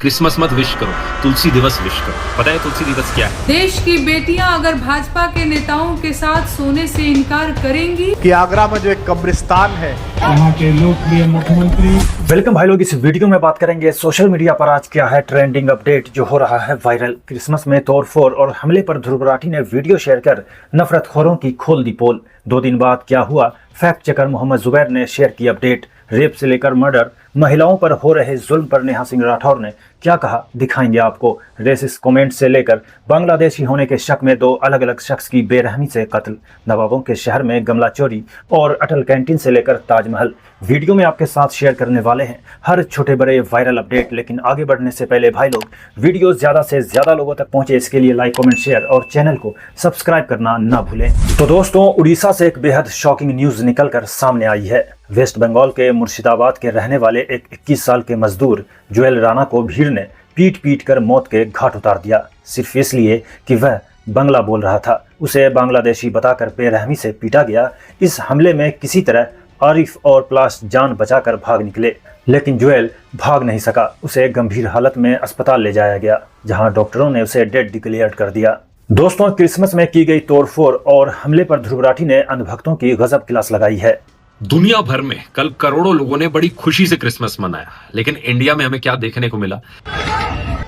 Christmas मत wish करो, तुलसी दिवस विश करो। पता है तुलसी दिवस क्या है? देश की बेटियां अगर भाजपा के नेताओं के साथ सोने से इनकार करेंगी कि आगरा में जो एक कब्रिस्तान है, यहाँ के लोकप्रिय मुख्यमंत्री। वेलकम भाई लोग, इस वीडियो में बात करेंगे सोशल मीडिया पर आज क्या है ट्रेंडिंग अपडेट जो हो रहा है वायरल। क्रिसमस में तोड़फोड़ और हमले पर ध्रुव राठी ने वीडियो शेयर कर नफरतखोरों की खोल दी पोल। 2 दिन बाद क्या हुआ, फैक्ट चेकर मोहम्मद जुबैर ने शेयर की अपडेट। रेप से लेकर मर्डर, महिलाओं पर हो रहे जुल्म पर नेहा सिंह राठौर ने क्या कहा दिखाएंगे आपको। रेसिस्ट कमेंट से लेकर बांग्लादेशी होने के शक में 2 अलग अलग शख्स की बेरहमी से कत्ल, नवाबों के शहर में गमला चोरी और अटल कैंटीन से लेकर ताजमहल। वीडियो में आपके साथ शेयर करने वाले हैं हर छोटे बड़े वायरल अपडेट। लेकिन आगे बढ़ने से पहले भाई लोग, वीडियो ज्यादा से ज्यादा लोगों तक पहुंचे इसके लिए लाइक कमेंट शेयर और चैनल को सब्सक्राइब करना ना भूलें। तो दोस्तों, उड़ीसा से एक बेहद शॉकिंग न्यूज निकलकर सामने आई है। वेस्ट बंगाल के मुर्शिदाबाद के रहने वाले एक 21 साल के मजदूर जोएल राणा को भीड़ ने पीट कर मौत के घाट उतार दिया, सिर्फ इसलिए कि वह बांग्ला बोल रहा था। उसे बांग्लादेशी बताकर बेरहमी से पीटा गया। इस हमले में किसी तरह आरिफ और प्लास जान बचाकर भाग निकले, लेकिन जोएल भाग नहीं सका। उसे गंभीर हालत में अस्पताल ले जाया गया, जहां डॉक्टरों ने उसे डेड डिक्लेयर कर दिया। दोस्तों, क्रिसमस में की गई तोड़फोड़ और हमले पर ध्रुव राठी ने अंधभक्तों की गजब क्लास लगाई है। दुनिया भर में कल करोड़ों लोगों ने बड़ी खुशी से क्रिसमस मनाया, लेकिन इंडिया में हमें क्या देखने को मिला?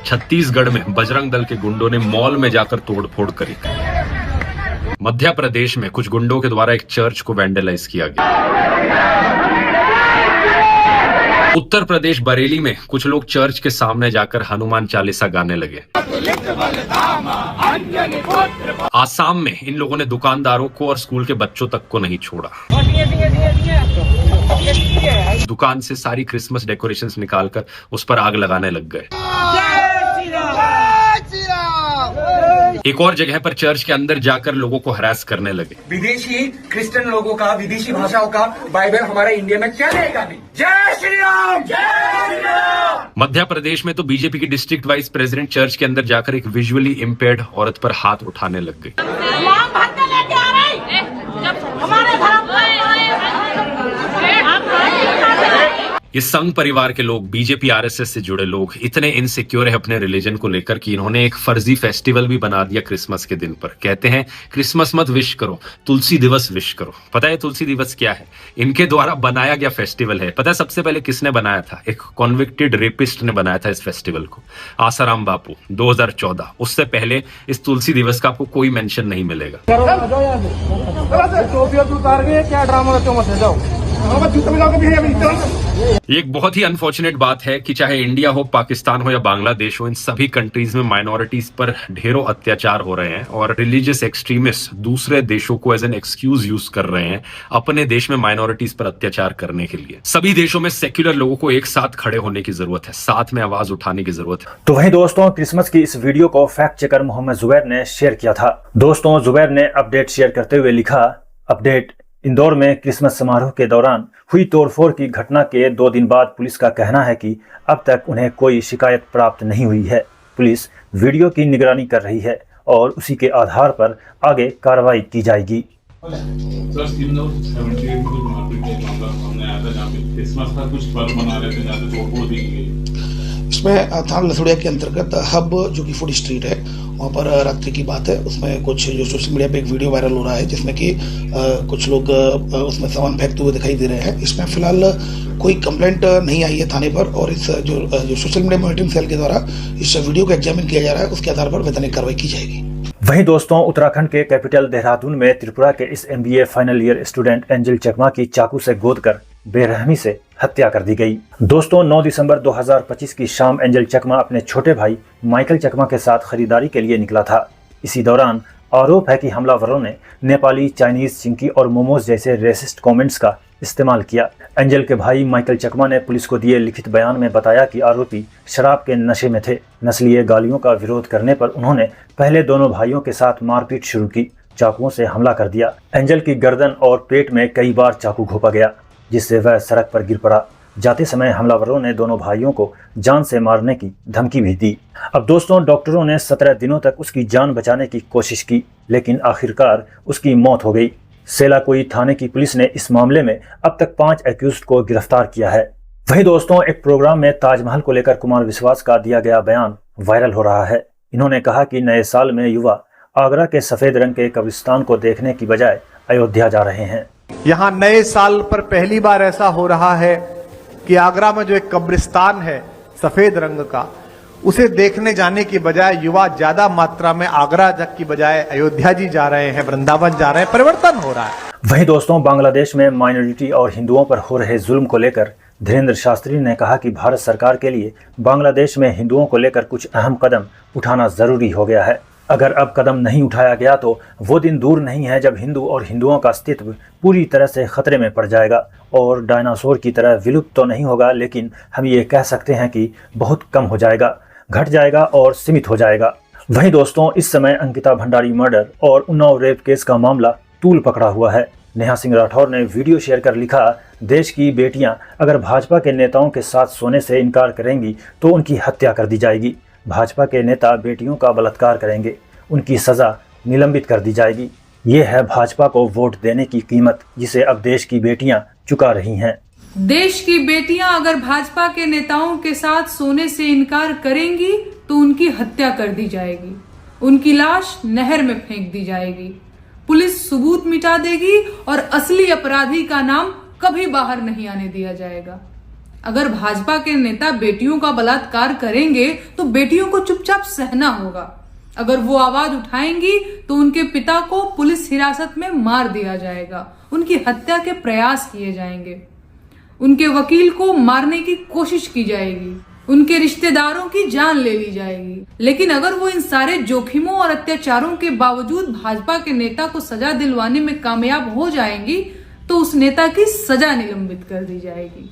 छत्तीसगढ़ में बजरंग दल के गुंडों ने मॉल में जाकर तोड़फोड़ करी। मध्य प्रदेश में कुछ गुंडों के द्वारा एक चर्च को वैंडलाइज किया गया। उत्तर प्रदेश बरेली में कुछ लोग चर्च के सामने जाकर हनुमान चालीसा गाने लगे। आसाम में इन लोगों ने दुकानदारों को और स्कूल के बच्चों तक को नहीं छोड़ा। दुकान से सारी क्रिसमस डेकोरेशंस निकालकर उस पर आग लगाने लग गए। एक और जगह पर चर्च के अंदर जाकर लोगों को हरास करने लगे। विदेशी क्रिश्चियन लोगों का, विदेशी भाषाओं का बाइबल हमारा इंडिया में चलेगा नहीं। जय श्री राम, जय श्री राम। मध्य प्रदेश में तो बीजेपी की डिस्ट्रिक्ट वाइस प्रेसिडेंट चर्च के अंदर जाकर एक विजुअली इम्पेयर्ड औरत पर हाथ उठाने लग गई। ये संघ परिवार के लोग, बीजेपी आरएसएस से जुड़े लोग इतने इनसिक्योर है अपने रिलीजन को लेकर कि इन्होंने एक फर्जी फेस्टिवल भी बना दिया क्रिसमस के दिन पर। कहते हैं क्रिसमस मत विश करो, तुलसी दिवस विश करो। पता है तुलसी दिवस क्या है? इनके द्वारा बनाया गया फेस्टिवल है। पता है सबसे पहले किसने बनाया था? एक कॉन्विक्टेड रेपिस्ट ने बनाया था इस फेस्टिवल को, आसाराम बापू, 2014। उससे पहले इस तुलसी दिवस का आपको कोई मेंशन नहीं मिलेगा। एक बहुत ही अनफॉर्चुनेट बात है कि चाहे इंडिया हो, पाकिस्तान हो या बांग्लादेश हो, इन सभी कंट्रीज में माइनॉरिटीज पर ढेरों अत्याचार हो रहे हैं और रिलीजियस एक्सट्रीमिस्ट दूसरे देशों को एज एन एक्सक्यूज यूज कर रहे हैं अपने देश में माइनॉरिटीज पर अत्याचार करने के लिए। सभी देशों में सेक्युलर लोगों को एक साथ खड़े होने की जरूरत है, साथ में आवाज उठाने की जरूरत है। तो वहीं दोस्तों, क्रिसमस की इस वीडियो को फैक्ट चेकर मोहम्मद जुबैर ने शेयर किया था। दोस्तों, जुबैर ने अपडेट शेयर करते हुए लिखा, अपडेट, इंदौर में क्रिसमस समारोह के दौरान हुई तोड़फोड़ की घटना के 2 दिन बाद पुलिस का कहना है कि अब तक उन्हें कोई शिकायत प्राप्त नहीं हुई है। पुलिस वीडियो की निगरानी कर रही है और उसी के आधार पर आगे कार्रवाई की जाएगी। इसमें थाना लसुड़िया के अंतर्गत हब जो कि फूड स्ट्रीट है, वहाँ पर रात्रि की बात है। उसमें कुछ जो सोशल मीडिया पे एक वीडियो वायरल हो रहा है जिसमें कि कुछ लोग उसमें सामान फेंकते हुए दिखाई दे रहे हैं। इसमें फिलहाल कोई कंप्लेंट नहीं आई है थाने पर और इस जो सोशल मीडिया मॉनिटरिंग सेल के द्वारा इस वीडियो को एग्जामिन किया जा रहा है, उसके आधार पर वैधानिक कार्रवाई की जाएगी। वहीं दोस्तों, उत्तराखंड के कैपिटल देहरादून में त्रिपुरा के इस MBA final year student Angel Chakma की चाकू से गोदकर बेरहमी से हत्या कर दी गई। दोस्तों, 9 दिसंबर 2025 की शाम एंजल चकमा अपने छोटे भाई माइकल चकमा के साथ खरीदारी के लिए निकला था। इसी दौरान आरोप है कि हमलावरों ने नेपाली, चाइनीज, चिंकी और मोमोज जैसे रेसिस्ट कमेंट्स का इस्तेमाल किया। एंजल के भाई माइकल चकमा ने पुलिस को दिए लिखित बयान में बताया कि आरोपी शराब के नशे में थे। नस्लीय गालियों का विरोध करने पर उन्होंने पहले दोनों भाइयों के साथ मारपीट शुरू की, चाकुओं से हमला कर दिया। एंजल की गर्दन और पेट में कई बार चाकू घोंपा गया, जिससे वह सड़क पर गिर पड़ा। जाते समय हमलावरों ने दोनों भाइयों को जान से मारने की धमकी भी दी। अब दोस्तों, डॉक्टरों ने 17 दिनों तक उसकी जान बचाने की कोशिश की, लेकिन आखिरकार उसकी मौत हो गई। सेलाकोई थाने की पुलिस ने इस मामले में अब तक 5 एक्यूज्ड को गिरफ्तार किया है। वहीं दोस्तों, एक प्रोग्राम में ताजमहल को लेकर कुमार विश्वास का दिया गया बयान वायरल हो रहा है। इन्होंने कहा कि नए साल में युवा आगरा के सफेद रंग के कब्रिस्तान को देखने की बजाय अयोध्या जा रहे हैं। यहाँ नए साल पर पहली बार ऐसा हो रहा है कि आगरा में जो एक कब्रिस्तान है सफेद रंग का, उसे देखने जाने की बजाय युवा ज्यादा मात्रा में आगरा तक की बजाय अयोध्या जी जा रहे हैं, वृंदावन जा रहे हैं। परिवर्तन हो रहा है। वहीं दोस्तों, बांग्लादेश में माइनॉरिटी और हिंदुओं पर हो रहे जुल्म को लेकर धीरेन्द्र शास्त्री ने कहा कि भारत सरकार के लिए बांग्लादेश में हिंदुओं को लेकर कुछ अहम कदम उठाना जरूरी हो गया है। अगर अब कदम नहीं उठाया गया तो वो दिन दूर नहीं है जब हिंदू और हिंदुओं का अस्तित्व पूरी तरह से खतरे में पड़ जाएगा और डायनासोर की तरह विलुप्त तो नहीं होगा, लेकिन हम ये कह सकते हैं कि बहुत कम हो जाएगा, घट जाएगा और सीमित हो जाएगा। वहीं दोस्तों, इस समय अंकिता भंडारी मर्डर और उन्नाव रेप केस का मामला तूल पकड़ा हुआ है। नेहा सिंह राठौर ने वीडियो शेयर कर लिखा, देश की बेटियां अगर भाजपा के नेताओं के साथ सोने से इनकार करेंगी तो उनकी हत्या कर दी जाएगी। भाजपा के नेता बेटियों का बलात्कार करेंगे, उनकी सजा निलंबित कर दी जाएगी। ये है भाजपा को वोट देने की कीमत जिसे अब देश की बेटियां चुका रही हैं। देश की बेटियां अगर भाजपा के नेताओं के साथ सोने से इनकार करेंगी तो उनकी हत्या कर दी जाएगी, उनकी लाश नहर में फेंक दी जाएगी, पुलिस सबूत मिटा देगी और असली अपराधी का नाम कभी बाहर नहीं आने दिया जाएगा। अगर भाजपा के नेता बेटियों का बलात्कार करेंगे तो बेटियों को चुपचाप सहना होगा। अगर वो आवाज उठाएंगी तो उनके पिता को पुलिस हिरासत में मार दिया जाएगा, उनकी हत्या के प्रयास किए जाएंगे, उनके वकील को मारने की कोशिश की जाएगी, उनके रिश्तेदारों की जान ले ली जाएगी। लेकिन अगर वो इन सारे जोखिमों और अत्याचारों के बावजूद भाजपा के नेता को सजा दिलवाने में कामयाब हो जाएंगी तो उस नेता की सजा निलंबित कर दी जाएगी।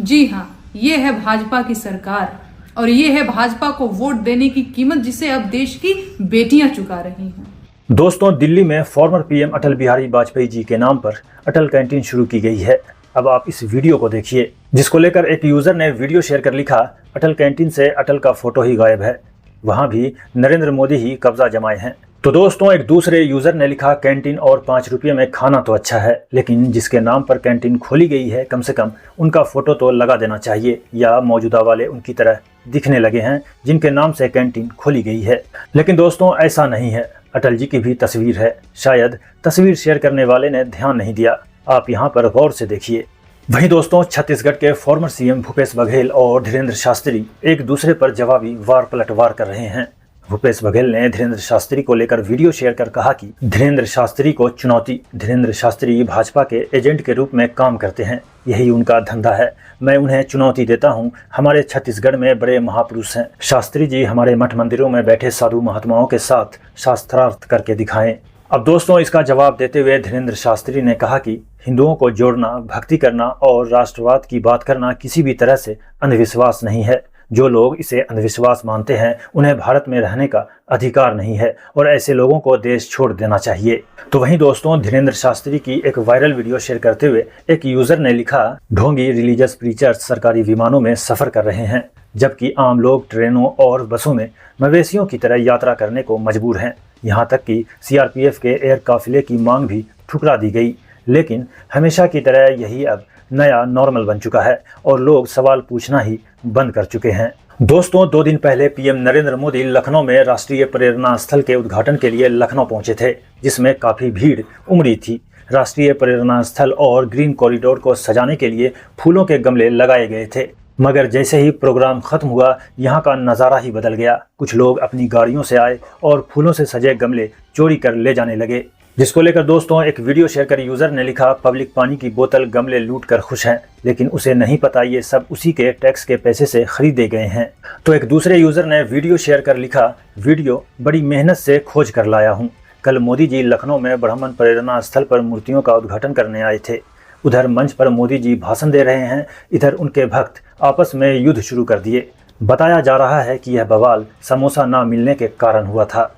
जी हाँ, ये है भाजपा की सरकार और ये है भाजपा को वोट देने की कीमत जिसे अब देश की बेटियां चुका रही हैं। दोस्तों, दिल्ली में फॉर्मर पीएम अटल बिहारी वाजपेयी जी के नाम पर अटल कैंटीन शुरू की गई है। अब आप इस वीडियो को देखिए, जिसको लेकर एक यूजर ने वीडियो शेयर कर लिखा, अटल कैंटीन से अटल का फोटो ही गायब है, वहां भी नरेंद्र मोदी ही कब्जा जमाए हैं। तो दोस्तों, एक दूसरे यूजर ने लिखा, कैंटीन और 5 रुपये में खाना तो अच्छा है, लेकिन जिसके नाम पर कैंटीन खोली गई है कम से कम उनका फोटो तो लगा देना चाहिए, या मौजूदा वाले उनकी तरह दिखने लगे हैं जिनके नाम से कैंटीन खोली गई है। लेकिन दोस्तों, ऐसा नहीं है। अटल जी की भी तस्वीर है, शायद तस्वीर शेयर करने वाले ने ध्यान नहीं दिया। आप यहाँ पर गौर से देखिए। वहीं दोस्तों, छत्तीसगढ़ के फॉर्मर सीएम भूपेश बघेल और धीरेन्द्र शास्त्री एक दूसरे पर जवाबी वार पलटवार कर रहे हैं। भूपेश बघेल ने धीरेन्द्र शास्त्री को लेकर वीडियो शेयर कर कहा कि धीरेन्द्र शास्त्री को चुनौती। धीरेन्द्र शास्त्री भाजपा के एजेंट के रूप में काम करते हैं, यही उनका धंधा है। मैं उन्हें चुनौती देता हूं। हमारे छत्तीसगढ़ में बड़े महापुरुष हैं। शास्त्री जी हमारे मठ मंदिरों में बैठे साधु महात्माओं के साथ शास्त्रार्थ करके दिखाएं। अब दोस्तों, इसका जवाब देते हुए धीरेन्द्र शास्त्री ने कहा कि हिंदुओं को जोड़ना, भक्ति करना और राष्ट्रवाद की बात करना किसी भी तरह से अंधविश्वास नहीं है। जो लोग इसे अंधविश्वास मानते हैं उन्हें भारत में रहने का अधिकार नहीं है और ऐसे लोगों को देश छोड़ देना चाहिए। तो वहीं दोस्तों, धीरेन्द्र शास्त्री की एक वायरल वीडियो शेयर करते हुए एक यूजर ने लिखा, ढोंगी रिलीजियस प्रीचर्स सरकारी विमानों में सफर कर रहे हैं, जबकि आम लोग ट्रेनों और बसों में मवेशियों की तरह यात्रा करने को मजबूर हैं। यहाँ तक कि सीआरपीएफ के एयर काफिले की मांग भी ठुकरा दी गई। लेकिन हमेशा की तरह यही अब नया नॉर्मल बन चुका है और लोग सवाल पूछना ही बंद कर चुके हैं। दोस्तों, 2 दिन पहले पीएम नरेंद्र मोदी लखनऊ में राष्ट्रीय प्रेरणा स्थल के उद्घाटन के लिए लखनऊ पहुंचे थे, जिसमें काफी भीड़ उमड़ी थी। राष्ट्रीय प्रेरणा स्थल और ग्रीन कॉरिडोर को सजाने के लिए फूलों के गमले लगाए गए थे, मगर जैसे ही प्रोग्राम खत्म हुआ यहाँ का नज़ारा ही बदल गया। कुछ लोग अपनी गाड़ियों से आए और फूलों से सजे गमले चोरी कर ले जाने लगे, जिसको लेकर दोस्तों एक वीडियो शेयर कर यूजर ने लिखा, पब्लिक पानी की बोतल गमले लूट कर खुश हैं, लेकिन उसे नहीं पता ये सब उसी के टैक्स के पैसे से खरीदे गए हैं। तो एक दूसरे यूजर ने वीडियो शेयर कर लिखा, वीडियो बड़ी मेहनत से खोज कर लाया हूँ। कल मोदी जी लखनऊ में ब्राह्मण प्रेरणा स्थल पर मूर्तियों का उद्घाटन करने आए थे। उधर मंच पर मोदी जी भाषण दे रहे हैं, इधर उनके भक्त आपस में युद्ध शुरू कर दिए। बताया जा रहा है कि यह बवाल समोसा ना मिलने के कारण हुआ था।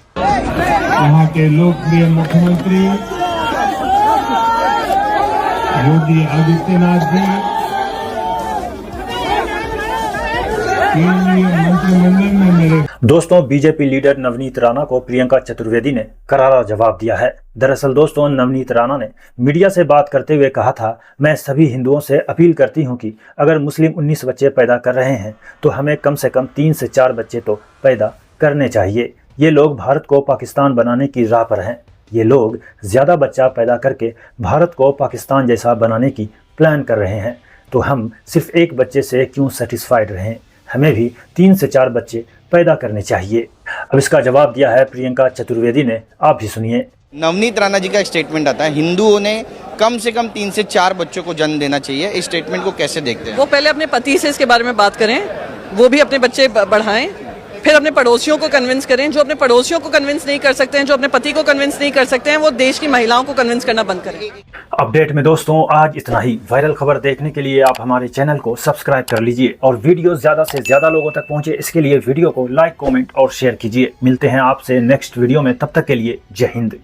यहाँ के लोकप्रिय मुख्यमंत्री योगी आदित्यनाथ जी केंद्रीय मंत्रिमंडल में मेरे दोस्तों, बीजेपी लीडर नवनीत राणा को प्रियंका चतुर्वेदी ने करारा जवाब दिया है। दरअसल दोस्तों, नवनीत राणा ने मीडिया से बात करते हुए कहा था, मैं सभी हिंदुओं से अपील करती हूं कि अगर मुस्लिम 19 बच्चे पैदा कर रहे हैं तो हमें कम से कम 3 से 4 बच्चे तो पैदा करने चाहिए। ये लोग भारत को पाकिस्तान बनाने की राह पर हैं। ये लोग ज़्यादा बच्चा पैदा करके भारत को पाकिस्तान जैसा बनाने की प्लान कर रहे हैं, तो हम सिर्फ एक बच्चे से क्यों सेटिस्फाइड रहें? हमें भी 3 से 4 बच्चे पैदा करने चाहिए। अब इसका जवाब दिया है प्रियंका चतुर्वेदी ने, आप भी सुनिए। नवनीत राणा जी का एक स्टेटमेंट आता है, हिंदुओं ने कम से कम 3 से 4 बच्चों को जन्म देना चाहिए। इस स्टेटमेंट को कैसे देखते हैं? वो पहले अपने पति से इसके बारे में बात करें, वो भी अपने बच्चे बढ़ाएं, फिर अपने पड़ोसियों को कन्विंस करें। जो अपने पड़ोसियों को कन्विंस नहीं कर सकते हैं, जो अपने पति को कन्विंस नहीं कर सकते हैं, वो देश की महिलाओं को कन्विंस करना बंद करें। अपडेट में दोस्तों आज इतना ही। वायरल खबर देखने के लिए आप हमारे चैनल को सब्सक्राइब कर लीजिए और वीडियो ज़्यादा से ज़्यादा लोगों तक पहुंचे, इसके लिए वीडियो को लाइक, कमेंट और शेयर कीजिए। मिलते हैं आपसे नेक्स्ट वीडियो में, तब तक के लिए जय हिंद।